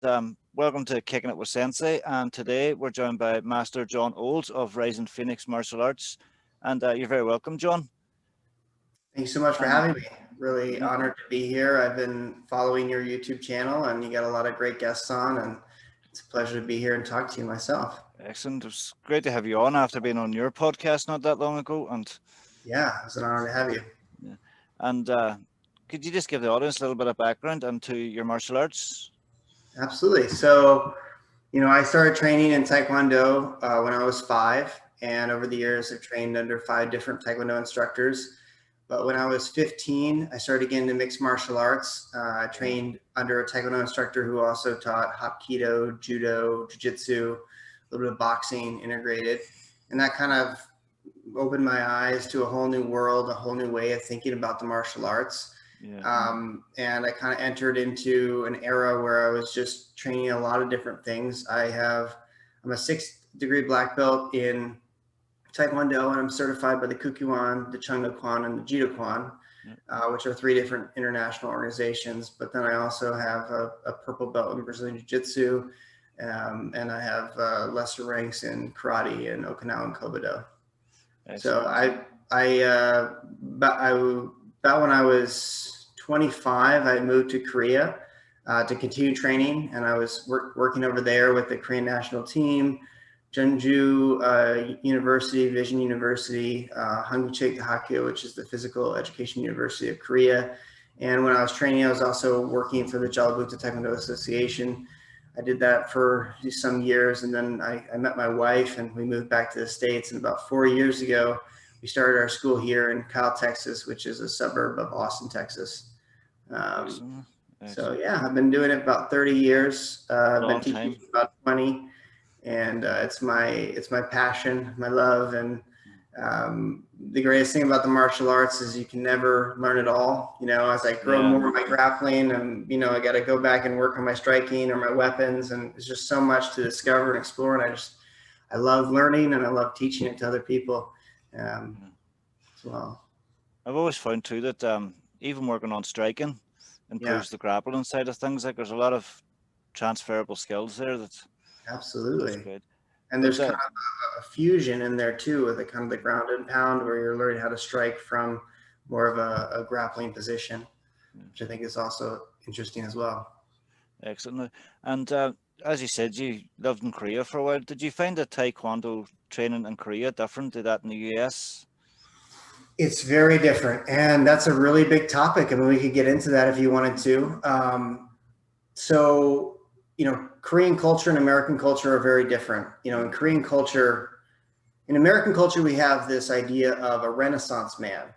Welcome to Kicking It with Sensei. And today we're joined by Master John Olds of Rising Phoenix Martial Arts. And you're very welcome, John. Thank you so much for And having me. Really honored to be here. I've been following your YouTube channel and you got a lot of great guests on, and it's a pleasure to be here and talk to you myself. excellent. It's great to have you on after being on your podcast not that long ago. And Yeah, it's an honor to have you. yeah. And could you just give the audience a little bit of background into your martial arts? Absolutely. So, I started training in Taekwondo when I was 5, and over the years I've trained under 5 different Taekwondo instructors. But when I was 15, I started getting into mixed martial arts. I trained under a Taekwondo instructor who also taught Hapkido, Judo, Jiu-Jitsu, a little bit of boxing integrated. And that kind of opened my eyes to a whole new world, a whole new way of thinking about the martial arts. And I kind of entered into an era where I was just training a lot of different things. I'm a 6th degree black belt in Taekwondo, and I'm certified by the Kukkiwan, the Chungno-kwan, and the Jido-kwan, which are 3 different international organizations. But then I also have a purple belt in Brazilian Jiu-Jitsu, and I have lesser ranks in karate and Okinawan Kobudo. So about when I was 25, I moved to Korea to continue training, and I was working over there with the Korean national team, Jeonju University, Vision University, Hanguk Hakyo, which is the physical education university of Korea. And when I was training, I was also working for the Jalabukta Taekwondo Association. I did that for some years, and then I met my wife, and we moved back to the States. And about 4 years ago, we started our school here in Kyle, Texas, which is a suburb of Austin, Texas. So yeah, I've been doing it about 30 years. I've been teaching about 20. And it's my passion, my love. And the greatest thing about the martial arts is you can never learn it all. As I grow more in my grappling, and I got to go back and work on my striking or my weapons, and it's just so much to discover and explore. And I love learning, and I love teaching it to other people as well. I've always found too that even working on striking improves the grappling side of things. Like there's a lot of transferable skills there Absolutely. And there's kind of a fusion in there too, with kind of the ground and pound, where you're learning how to strike from more of a grappling position, which I think is also interesting as well. Excellent. And as you said, you lived in Korea for a while. Did you find that Taekwondo training in Korea different to that in the US? It's very different, and that's a really big topic. I mean, we could get into that if you wanted to. Korean culture and American culture are very different. In American culture, we have this idea of a Renaissance man.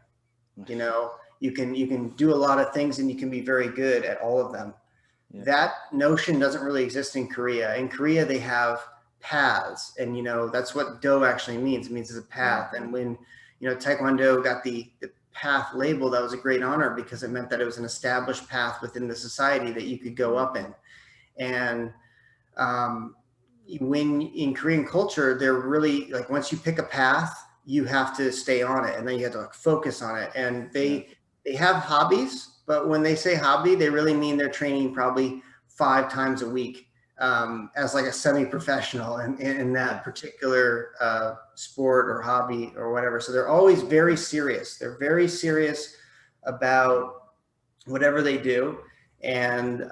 You can do a lot of things, and you can be very good at all of them. That notion doesn't really exist in Korea. In Korea, they have paths, and that's what do actually means. It means it's a path. And when Taekwondo got the path label, that was a great honor, because it meant that it was an established path within the society that you could go up in. And when in Korean culture, they're really like, once you pick a path, you have to stay on it, and then you have to focus on it. And they have hobbies, but when they say hobby, they really mean they're training probably 5 times a week as like a semi-professional in that particular sport or hobby or whatever. So they're always very serious. They're very serious about whatever they do. And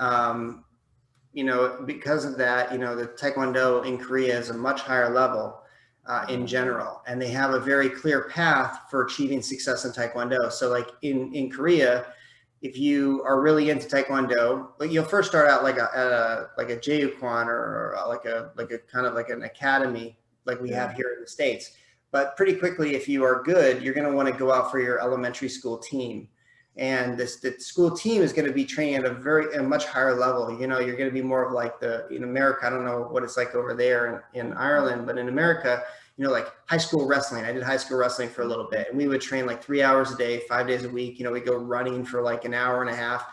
because of that, the Taekwondo in Korea is a much higher level in general, and they have a very clear path for achieving success in Taekwondo. So like in Korea, if you are really into Taekwondo, you'll first start out like a JiuJitsu or like a kind of like an academy like we have here in the States. But pretty quickly, if you are good, you're going to want to go out for your elementary school team. And the school team is going to be training at a much higher level. You're going to be more of like in America, I don't know what it's like over there in Ireland, but in America, like high school wrestling. I did high school wrestling for a little bit, and we would train like 3 hours a day, 5 days a week. We go running for like an hour and a half.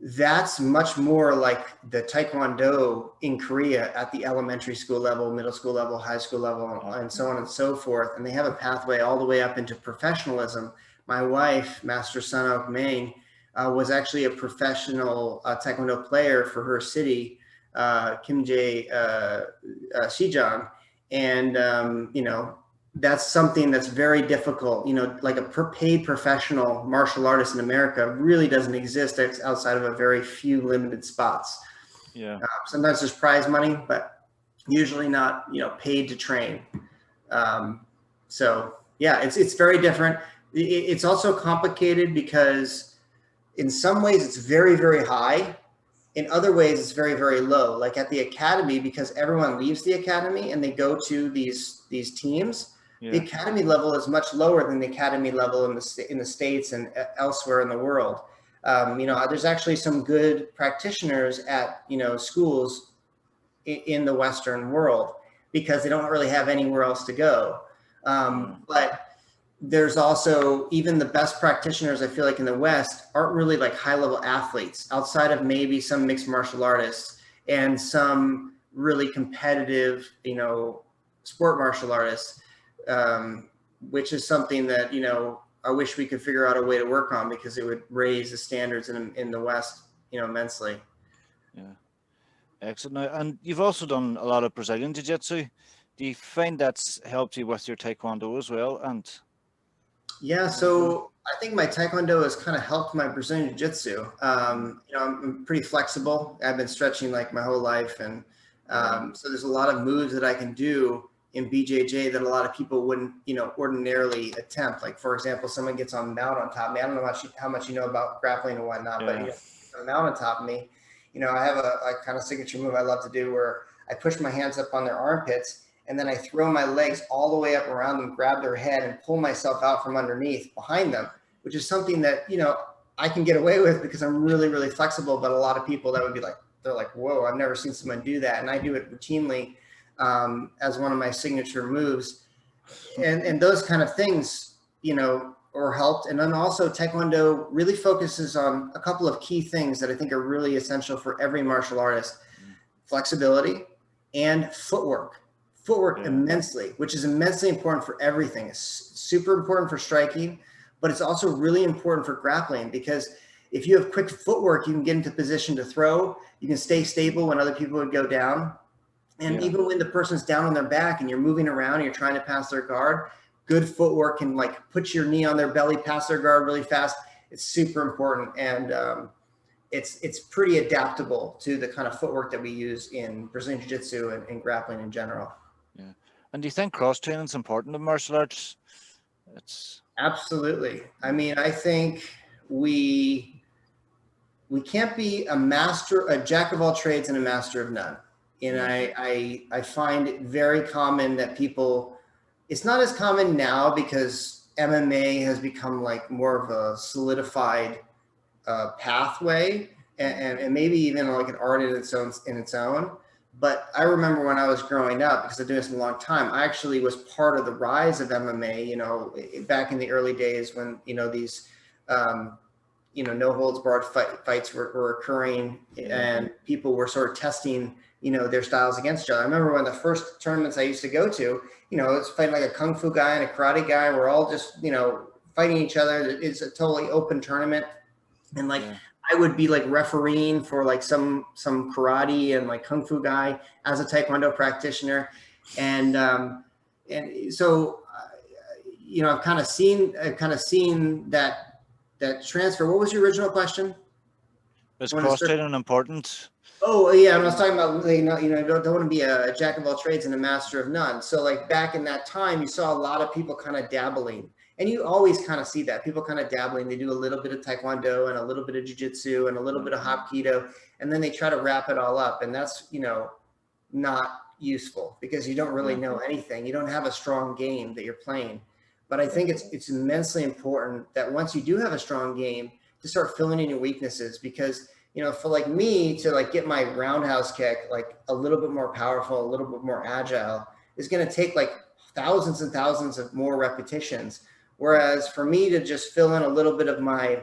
That's much more like the Taekwondo in Korea at the elementary school level, middle school level, high school level, and so on and so forth. And they have a pathway all the way up into professionalism. My wife, Master Sanok Main, was actually a professional Taekwondo player for her city, Kim Jae Sijong. And, that's something that's very difficult. Like a paid professional martial artist in America really doesn't exist outside of a very few limited spots. Yeah. Sometimes there's prize money, but usually not, paid to train. So yeah, it's very different. It's also complicated because in some ways it's very, very high. In other ways, it's very, very low. Like at the academy, because everyone leaves the academy and they go to these teams, the academy level is much lower than the academy level in the States and elsewhere in the world. There's actually some good practitioners at, schools in the Western world because they don't really have anywhere else to go. But there's also, even the best practitioners, I feel like in the West, aren't really like high level athletes outside of maybe some mixed martial artists and some really competitive, sport martial artists, which is something that, I wish we could figure out a way to work on because it would raise the standards in the West, immensely. Yeah. Excellent. Now, and you've also done a lot of Brazilian Jiu-Jitsu. Do you find that's helped you with your Taekwondo as well? And yeah, so I think my Taekwondo has kind of helped my Brazilian Jiu-Jitsu. I'm pretty flexible. I've been stretching like my whole life. And so there's a lot of moves that I can do in BJJ that a lot of people wouldn't, ordinarily attempt. Like, for example, someone gets on mount on top of me. I don't know how much you know about grappling and whatnot, but a mount on top of me, I have a kind of signature move I love to do where I push my hands up on their armpits and then I throw my legs all the way up around them, grab their head and pull myself out from underneath behind them, which is something that, I can get away with because I'm really, really flexible. But a lot of people that would be like, they're like, whoa, I've never seen someone do that. And I do it routinely as one of my signature moves. And those kind of things, or helped. And then also Taekwondo really focuses on a couple of key things that I think are really essential for every martial artist: flexibility and footwork. Immensely, which is immensely important for everything. It's super important for striking, but it's also really important for grappling because if you have quick footwork, you can get into position to throw. You can stay stable when other people would go down. And even when the person's down on their back and you're moving around and you're trying to pass their guard, good footwork can like put your knee on their belly, pass their guard really fast. It's super important. And it's pretty adaptable to the kind of footwork that we use in Brazilian Jiu-Jitsu and grappling in general. Yeah. And do you think cross training is important in martial arts? It's absolutely. I mean, I think we can't be a jack of all trades and a master of none. And I find it very common that people, it's not as common now because MMA has become like more of a solidified pathway and maybe even like an art in its own. But I remember when I was growing up, because I've been doing this a long time, I actually was part of the rise of MMA, back in the early days when, these, no holds barred fights were occurring and people were sort of testing, their styles against each other. I remember one of the first tournaments I used to go to, it's fighting like a Kung Fu guy and a karate guy. We're all just, fighting each other. It's a totally open tournament. And I would be like refereeing for like some karate and like Kung Fu guy as a Taekwondo practitioner. And so, I've kind of seen that transfer. What was your original question? Is cross training important? Oh yeah, and I was talking about don't want to be a jack of all trades and a master of none. So like back in that time, you saw a lot of people kind of dabbling, and you always kind of see that people kind of dabbling. They do a little bit of Taekwondo and a little bit of Jiu-Jitsu and a little bit of Hapkido, and then they try to wrap it all up, and that's not useful because you don't really know anything. You don't have a strong game that you're playing. But I think it's immensely important that once you do have a strong game, to start filling in your weaknesses, because for like me to like get my roundhouse kick like a little bit more powerful, a little bit more agile is going to take like thousands and thousands of more repetitions. Whereas for me to just fill in a little bit of my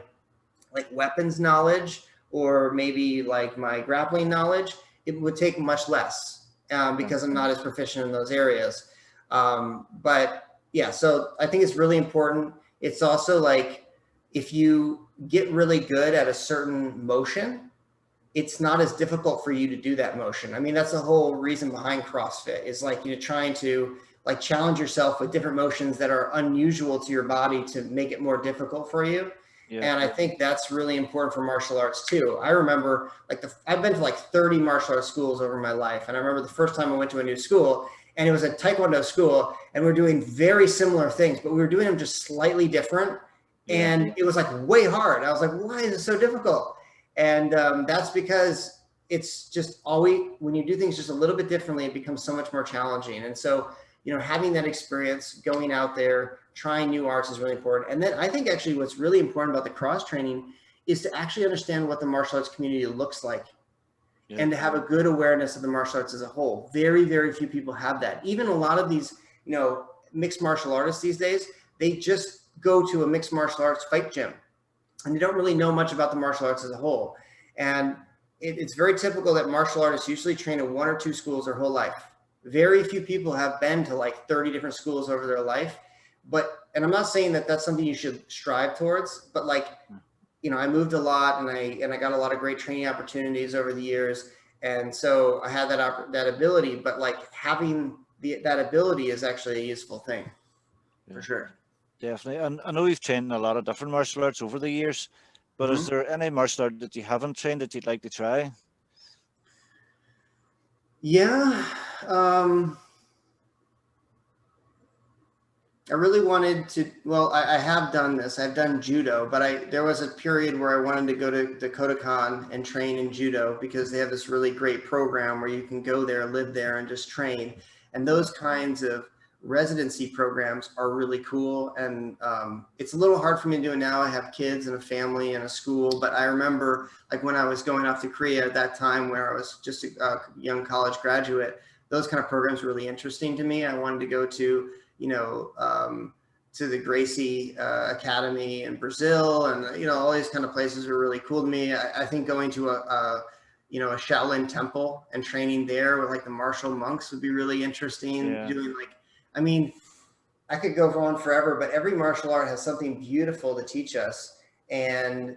like weapons knowledge or maybe like my grappling knowledge, it would take much less because I'm not as proficient in those areas. But yeah, so I think it's really important. It's also like, if you get really good at a certain motion, it's not as difficult for you to do that motion. I mean, that's the whole reason behind CrossFit, is like you're trying to like challenge yourself with different motions that are unusual to your body to make it more difficult for you. Yeah. And I think that's really important for martial arts too. I remember like I've been to like 30 martial arts schools over my life. And I remember the first time I went to a new school, and it was a Taekwondo school, and we we're doing very similar things, but we were doing them just slightly different. Yeah. And it was like way hard. I was like, why is it so difficult? And that's because it's just always, when you do things just a little bit differently, it becomes so much more challenging. And so, you know, having that experience, going out there, trying new arts is really important. And then I think actually what's really important about the cross training is to actually understand what the martial arts community looks like, and to have a good awareness of the martial arts as a whole. Very, very few people have that. Even a lot of these, you know, mixed martial artists these days, they just go to a mixed martial arts fight gym, and they don't really know much about the martial arts as a whole. And it's very typical that martial artists usually train at 1 or 2 schools their whole life. Very few people have been to like 30 different schools over their life. And I'm not saying that that's something you should strive towards, but like, you know, I moved a lot, and I got a lot of great training opportunities over the years. And so I had that ability, but like having that ability is actually a useful thing, for sure. Definitely. And I know you've trained in a lot of different martial arts over the years, but is there any martial art that you haven't trained that you'd like to try? Yeah. I really wanted to, well, I have done this. I've done judo, but there was a period where I wanted to go to Kodokan and train in judo, because they have this really great program where you can go there, live there, and just train. And those kinds of residency programs are really cool. And it's a little hard for me to do it now. I have kids and a family and a school, but I remember like when I was going off to Korea at that time, where I was just a young college graduate, those kind of programs were really interesting to me. I wanted to go to, you know, to the Gracie Academy in Brazil, and, you know, all these kind of places were really cool to me. I think going to you know, a Shaolin temple and training there with like the martial monks would be really interesting. Yeah. Doing like, I mean, I could go on forever, but every martial art has something beautiful to teach us. And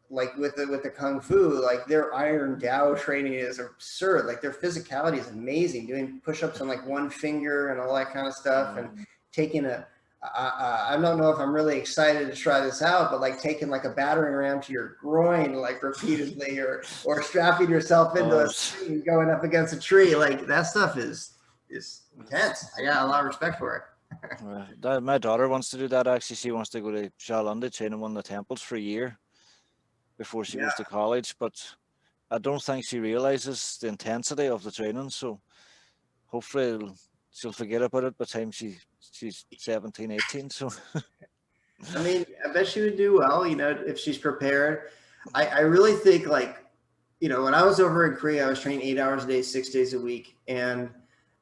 like with the Kung Fu, like their Iron Dao training is absurd. Like their physicality is amazing, doing push-ups on like one finger and all that kind of stuff. And taking I don't know if I'm really excited to try this out, but like taking like a battering ram to your groin, like repeatedly, or strapping yourself into a tree and going up against a tree. Like that stuff is intense. I got a lot of respect for it. My daughter wants to do that. Actually, she wants to go to Shaolin to train in one of the temples for a year before she goes to college, but I don't think she realizes the intensity of the training. So hopefully she'll forget about it by the time she's 17, 18. So I mean, I bet she would do well, you know, if she's prepared. I really think, like, you know, when I was over in Korea, I was training 8 hours a day, 6 days a week. And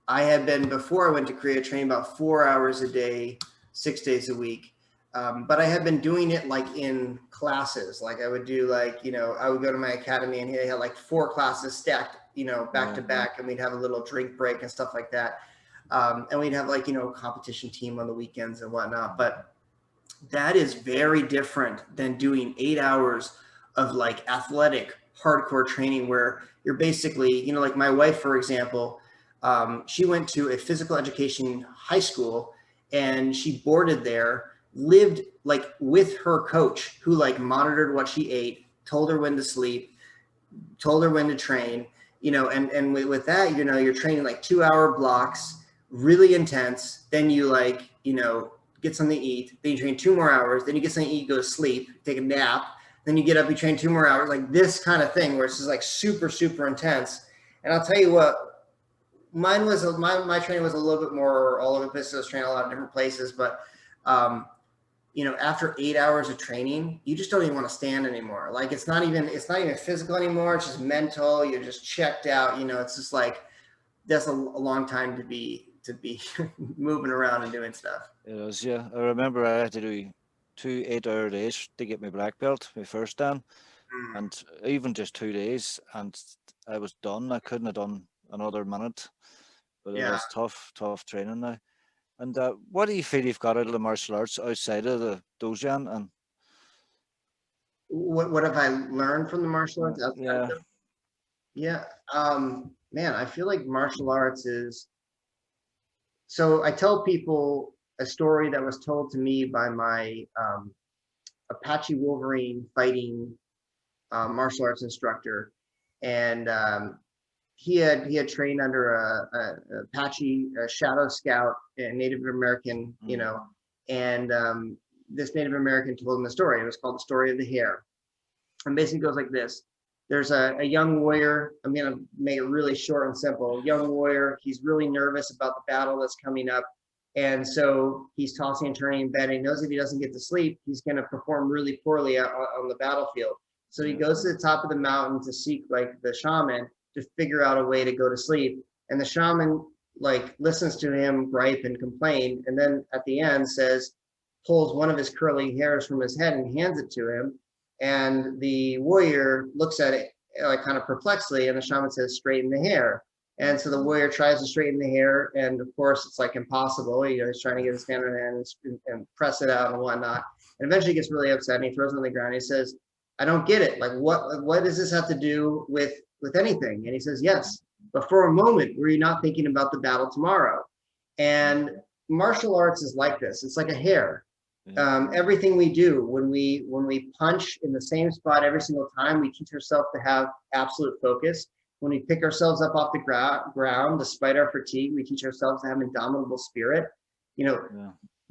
I had been, before I went to Korea, training about 4 hours a day, 6 days a week. But I had been doing it like in classes. Like I would do like, you know, I would go to my academy, and they had like 4 classes stacked, you know, back to back, and we'd have a little drink break and stuff like that. And we'd have like, you know, competition team on the weekends and whatnot. But that is very different than doing 8 hours of like athletic hardcore training, where you're basically, you know, like my wife, for example, she went to a physical education high school, and she boarded there, lived like with her coach, who like monitored what she ate, told her when to sleep, told her when to train, you know, and with that, you know, you're training like 2-hour blocks, really intense. Then you like, you know, get something to eat, then you train 2 more hours, then you get something to eat, go to sleep, take a nap, then you get up, you train 2 more hours, like this kind of thing, where it's just like super, super intense. And I'll tell you what, my training was a little bit more all over the place. I was training a lot of different places, but you know, after 8 hours of training, you just don't even want to stand anymore. Like it's not even physical anymore. It's just mental. You're just checked out. You know, it's just like, that's a long time to be moving around and doing stuff. it is, yeah. I remember I had to do 2 8-hour days to get my black belt, my first dan, and even just 2 days, and I was done. I couldn't have done another minute, but it was tough training now. And what do you feel you've got out of the martial arts outside of the dojan? And What have I learned from the martial arts outside of Yeah. them? Yeah. Man, I feel like martial arts is, so I tell people a story that was told to me by my Apache Wolverine fighting martial arts instructor, and he had trained under a Apache a Shadow Scout, a Native American, and this Native American told him the story. It was called the story of the hare, and basically goes like this. There's a young warrior. I'm going to make it really short and simple. Young warrior. He's really nervous about the battle that's coming up. And so he's tossing and turning in bed. And he knows if he doesn't get to sleep, he's going to perform really poorly on the battlefield. So he goes to the top of the mountain to seek like the shaman to figure out a way to go to sleep. And the shaman like listens to him gripe and complain. And then at the end pulls one of his curly hairs from his head and hands it to him. And the warrior looks at it like kind of perplexedly, and the shaman says, straighten the hair. And so the warrior tries to straighten the hair, and of course it's like impossible. He's trying to get his hand in hand and press it out and whatnot. And eventually he gets really upset and he throws it on the ground. He says, I don't get it. Like what does this have to do with anything? And he says, yes, but for a moment were you not thinking about the battle tomorrow? And martial arts is like this. It's like a hair. Everything we do, when we punch in the same spot every single time, we teach ourselves to have absolute focus. When we pick ourselves up off the ground, despite our fatigue, we teach ourselves to have indomitable spirit.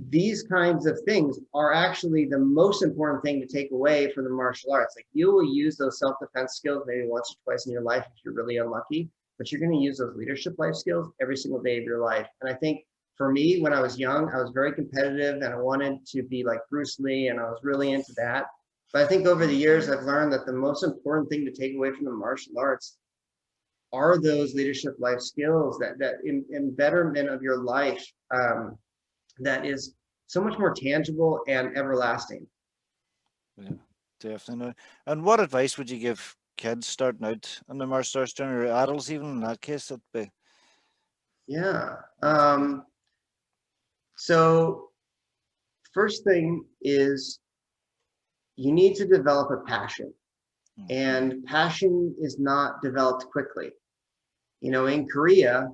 These kinds of things are actually the most important thing to take away from the martial arts. Like, you will use those self-defense skills maybe once or twice in your life if you're really unlucky, but you're going to use those leadership life skills every single day of your life. And I think for me, when I was young, I was very competitive and I wanted to be like Bruce Lee, and I was really into that. But I think over the years, I've learned that the most important thing to take away from the martial arts are those leadership life skills that in betterment of your life, that is so much more tangible and everlasting. Yeah, definitely. And what advice would you give kids starting out in the martial arts journey, or adults even in that case? It'd be. Yeah. So first thing is you need to develop a passion, and passion is not developed quickly. In Korea,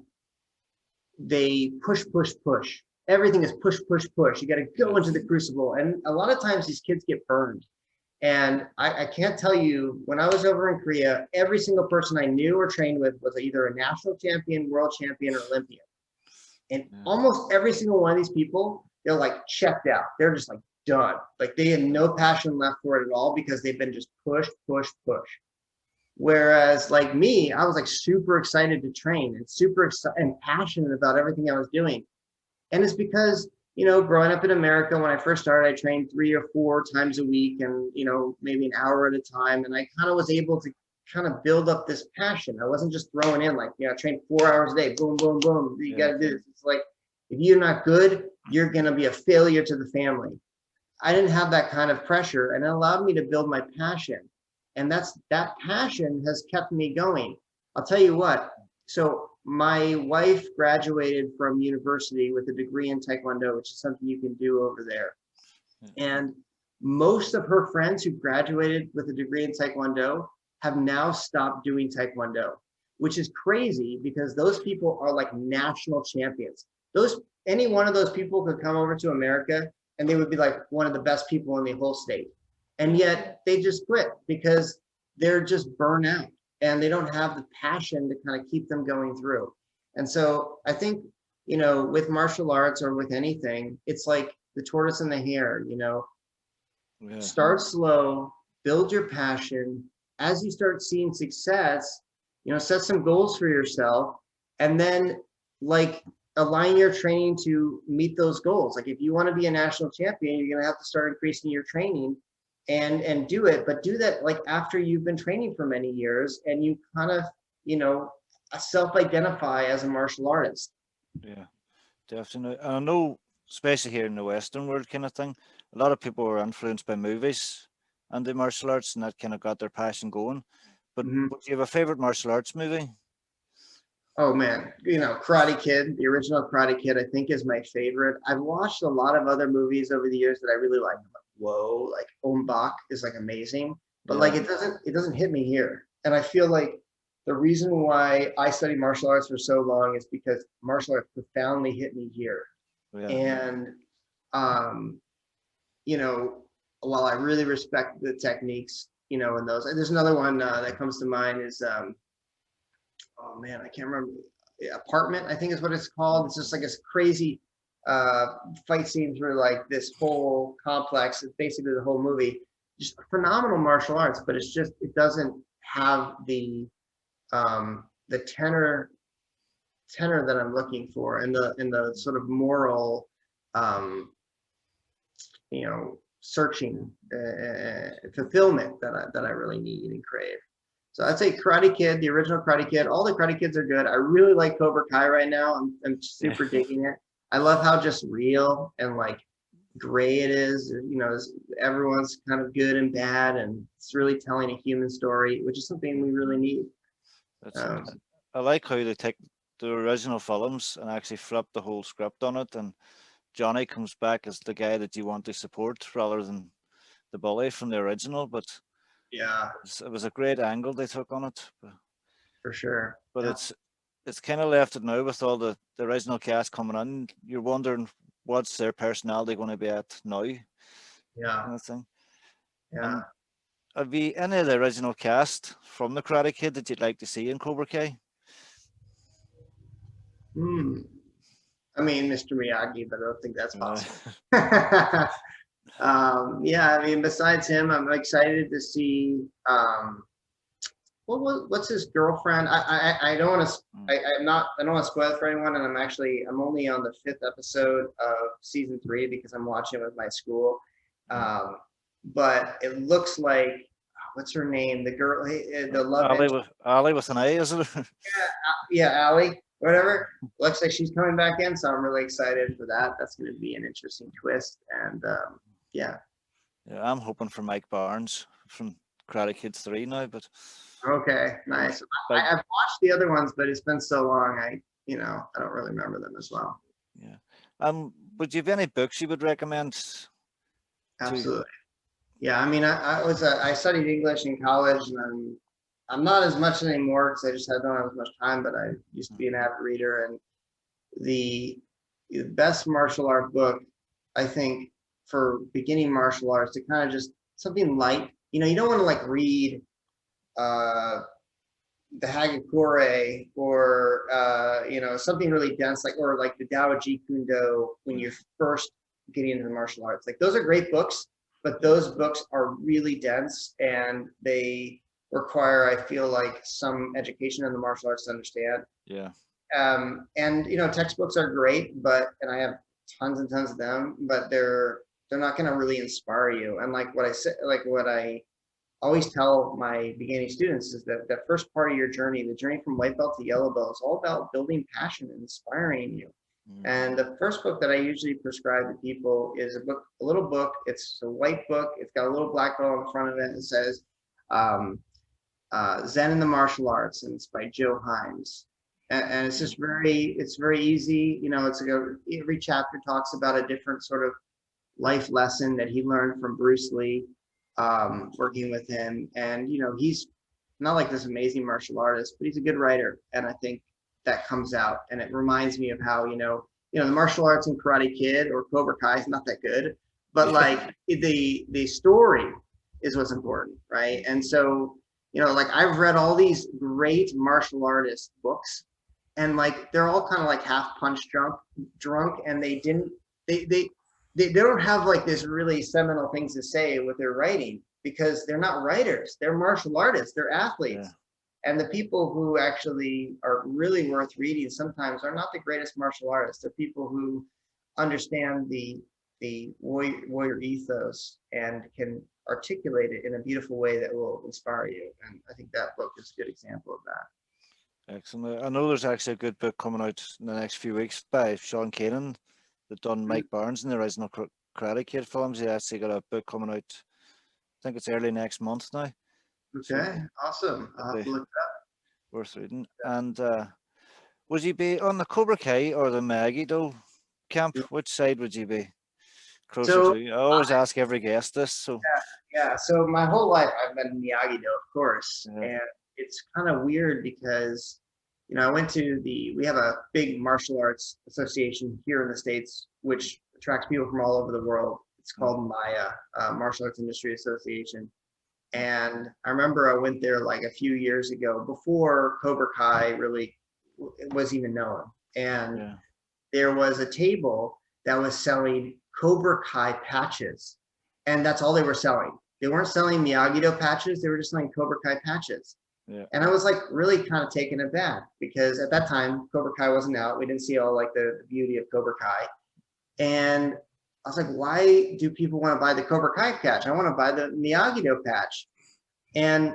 they push. Everything is push. You got to go into the crucible. And a lot of times these kids get burned. And I can't tell you, when I was over in Korea, every single person I knew or trained with was either a national champion, world champion, or Olympian. And almost every single one of these people, they're like checked out. They're just like done. Like they had no passion left for it at all because they've been just push. Whereas like me, I was like super excited to train and super excited and passionate about everything I was doing. And it's because, growing up in America, when I first started, I trained 3 or 4 times a week and, maybe an hour at a time. And I kind of was able to kind of build up this passion. I wasn't just throwing in like, I trained 4 hours a day, boom, boom, boom. You got to do this. It's like, if you're not good, you're going to be a failure to the family. I didn't have that kind of pressure, and it allowed me to build my passion. And that passion has kept me going. I'll tell you what. So my wife graduated from university with a degree in Taekwondo, which is something you can do over there. And most of her friends who graduated with a degree in Taekwondo have now stopped doing Taekwondo, which is crazy because those people are like national champions. Any one of those people could come over to America and they would be like one of the best people in the whole state. And yet they just quit because they're just burnt out and they don't have the passion to kind of keep them going through. And so I think, with martial arts or with anything, it's like the tortoise and the hare, start slow, build your passion. As you start seeing success, set some goals for yourself, and then like align your training to meet those goals. Like if you want to be a national champion, you're going to have to start increasing your training and do it, but do that like after you've been training for many years and you kind of, self-identify as a martial artist. Yeah, definitely. And I know, especially here in the Western world kind of thing, a lot of people were influenced by movies and the martial arts, and that kind of got their passion going. But do you have a favorite martial arts movie? Oh man, Karate Kid, the original Karate Kid, I think is my favorite. I've watched a lot of other movies over the years that I really like. whoa, like Ombak is like amazing, but Yeah. like it doesn't hit me here. And I feel like the reason why I studied martial arts for so long is because martial arts profoundly hit me here. Yeah. And you know, while I really respect the techniques, you know, and those, there's another one that comes to mind is oh man, I can't remember. Apartment, I think is what it's called. It's just like this crazy fight scene through like this whole complex. It's basically the whole movie. Just phenomenal martial arts, but it's just it doesn't have the tenor that I'm looking for, and the sort of moral, um, you know, searching fulfillment that I really need and crave. So I'd say Karate Kid, the original Karate Kid. All the Karate Kids are good. I really like Cobra Kai right now. I'm super digging it. I love how just real and like gray it is. You know, everyone's kind of good and bad, and it's really telling a human story, which is something we really need. I like how they take the original films and actually flip the whole script on it, and Johnny comes back as the guy that you want to support rather than the bully from the original. But yeah, it was a great angle they took on it. for sure. But Yeah. it's kind of left it now with all the original cast coming in. You're wondering what's their personality going to be at now, Yeah. kind of thing. Yeah. Have you any of the original cast from the Karate Kid that you'd like to see in Cobra Kai? I mean, Mr. Miyagi, but I don't think that's possible. Yeah, I mean, besides him, I'm excited to see what's his girlfriend. I don't want to. I don't want to spoil it for anyone, and I'm only on the 5th episode of season 3 because I'm watching it with my school. But it looks like what's her name? The girl, the love Ali with an A, is it? Yeah, Ali, whatever. Looks like she's coming back in, so I'm really excited for that. That's going to be an interesting twist, and yeah. Yeah, I'm hoping for Mike Barnes from Karate Kids 3 now, but okay, nice. I've watched the other ones, but it's been so long. I don't really remember them as well. Yeah. Would you have any books you would recommend? Absolutely. Yeah, I mean, I studied English in college, and I'm not as much anymore because I just don't have as much time. But I used to be an avid reader, and the best martial art book, I think, for beginning martial arts to kind of just something light. You know, you don't want to like read the Hagakure or something really dense or like the Tao Ji Kundo when you're first getting into the martial arts. Like those are great books, but those books are really dense and they require, I feel like, some education in the martial arts to understand. Yeah. And textbooks are great, and I have tons and tons of them, but they're not going to really inspire you. And like what I always tell my beginning students is that the first part of your journey, the journey from white belt to yellow belt, is all about building passion and inspiring you. And the first book that I usually prescribe to people is a little book. It's a white book. It's got a little black belt on the front of it. It says Zen in the Martial Arts, and it's by Joe Himes. And it's just it's very easy. It's like every chapter talks about a different sort of life lesson that he learned from Bruce Lee, working with him. And, he's not like this amazing martial artist, but he's a good writer. And I think that comes out, and it reminds me of how, the martial arts in Karate Kid or Cobra Kai is not that good, but like the story is what's important. Right. And so, like I've read all these great martial artist books, and like they're all kind of like half punch drunk, and they don't have like this really seminal things to say with their writing because they're not writers. They're martial artists. They're athletes. Yeah. And the people who actually are really worth reading sometimes are not the greatest martial artists. They're people who understand the warrior ethos and can articulate it in a beautiful way that will inspire you. And I think that book is a good example of that. Excellent. I know there's actually a good book coming out in the next few weeks by Sean Kanan that done Mike Barnes in the original Karate Kid films. He actually got a book coming out, I think it's early next month now. Okay, so awesome. I'll have to look it up. Worth reading. And would you be on the Cobra Kai or the Miyagido camp? Which side would you be? Closer to you. I always ask every guest this. So yeah. So my whole life I've been Miyagi-Do, of course, yeah. and it's kind of weird because, I went to we have a big martial arts association here in the States, which attracts people from all over the world. It's called MAIA, Martial Arts Industry Association. And I remember I went there like a few years ago before Cobra Kai really was even known. And there was a table that was selling Cobra Kai patches. And that's all they were selling. They weren't selling Miyagi-Do patches. They were just selling Cobra Kai patches. Yeah. And I was like really kind of taken aback because at that time, Cobra Kai wasn't out. We didn't see all like the beauty of Cobra Kai. And I was like, why do people want to buy the Cobra Kai patch? I want to buy the Miyagi-Do patch. And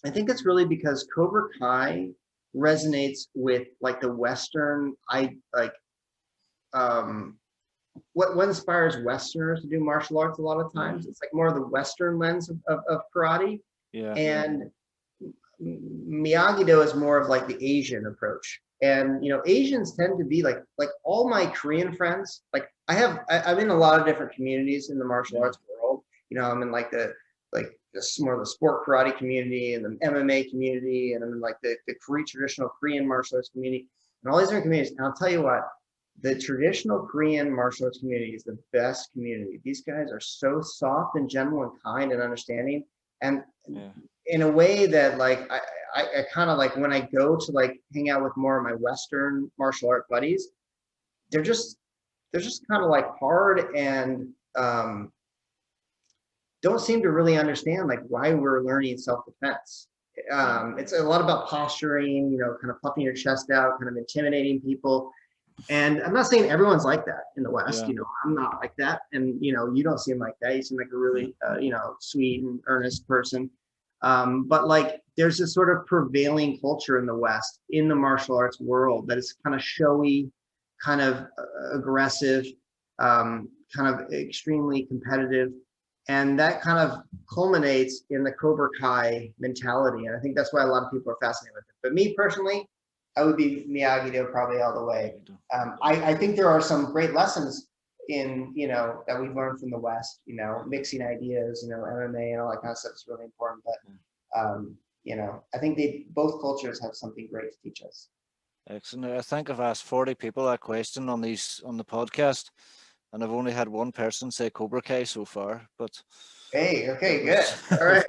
I think it's really because Cobra Kai resonates with like the Western, what inspires Westerners to do martial arts a lot of times. It's like more of the Western lens of karate. Yeah. And Miyagi-Do is more of like the Asian approach. And, Asians tend to be like all my Korean friends, like I'm in a lot of different communities in the martial arts world. I'm in like more of the sport karate community and the MMA community. And I'm in like the traditional Korean martial arts community and all these different communities. And I'll tell you what, the traditional Korean martial arts community is the best community. These guys are so soft and gentle and kind and understanding. And in a way that like, I kind of like when I go to like hang out with more of my Western martial art buddies, they're just kind of like hard and don't seem to really understand like why we're learning self-defense. It's a lot about posturing, kind of puffing your chest out, kind of intimidating people. And I'm not saying everyone's like that in the West. I'm not like that, and you don't seem like that. You seem like a really sweet and earnest person. But like there's this sort of prevailing culture in the West, in the martial arts world, that is kind of showy, kind of aggressive, kind of extremely competitive. And that kind of culminates in the Cobra Kai mentality. And I think that's why a lot of people are fascinated with it. But me personally, I would be Miyagi-Do probably all the way. I think there are some great lessons in, that we've learned from the West, mixing ideas, MMA and all that kind of stuff is really important. But, I think both cultures have something great to teach us. Excellent. I think I've asked 40 people that question on the podcast, and I've only had one person say Cobra Kai so far. But hey, okay, good. All right.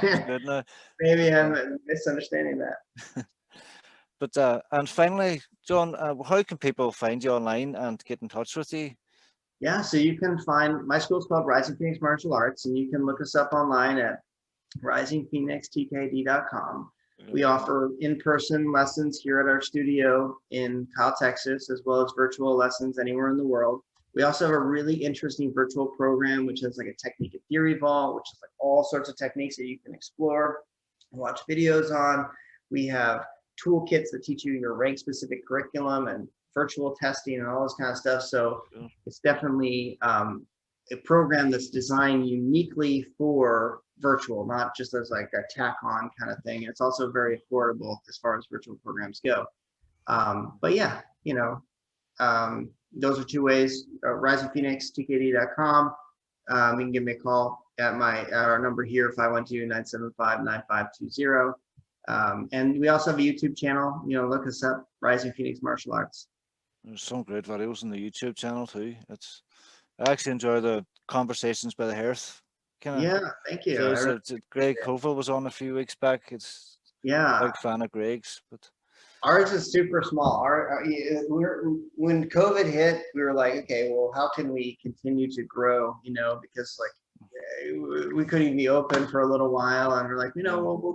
Good now. Maybe I'm misunderstanding that. But and finally, John, how can people find you online and get in touch with you? Yeah, so you can find my school's called Rising Phoenix Martial Arts, and you can look us up online at risingphoenixtkd.com. We offer in-person lessons here at our studio in Kyle, Texas, as well as virtual lessons anywhere in the world. We also have a really interesting virtual program, which has like a technique and theory vault, which is like all sorts of techniques that you can explore and watch videos on. We have toolkits that teach you your rank specific curriculum and virtual testing and all this kind of stuff. So it's definitely a program that's designed uniquely for virtual, not just as like a tack on kind of thing. It's also very affordable as far as virtual programs go. But yeah, those are two ways, risingphoenixtkd.com. You can give me a call at our number here, 512-975-9520. And we also have a YouTube channel, look us up, Rising Phoenix Martial Arts. There's some great videos on the YouTube channel too. I actually enjoy the conversations by the hearth. Thank you. Greg Koval was on a few weeks back. Big fan of Greg's, but ours is super small. When COVID hit, we were like, okay, well, how can we continue to grow? Because like we couldn't even be open for a little while, and we're like, we'll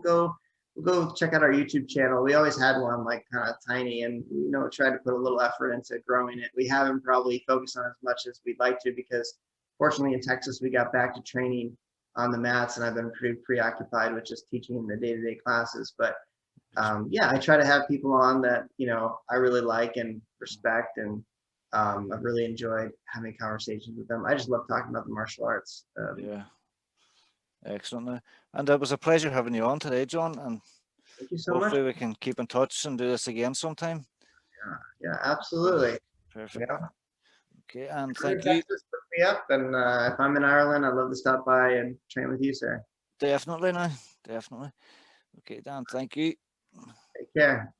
go check out our YouTube channel. We always had one like kind of tiny, and tried to put a little effort into growing it. We haven't probably focused on as much as we'd like to, because fortunately in Texas we got back to training on the mats, and I've been pretty preoccupied with just teaching in the day-to-day classes. But I try to have people on that I really like and respect, and I've really enjoyed having conversations with them. I just love talking about the martial arts. Excellent. And it was a pleasure having you on today, John. And thank you so much. Hopefully we can keep in touch and do this again sometime. Yeah, absolutely. Perfect. Okay, and Come to thank you. Texas, look me up, and if I'm in Ireland, I'd love to stop by and train with you, sir. Definitely now, definitely. Okay, Dan, thank you. Take care.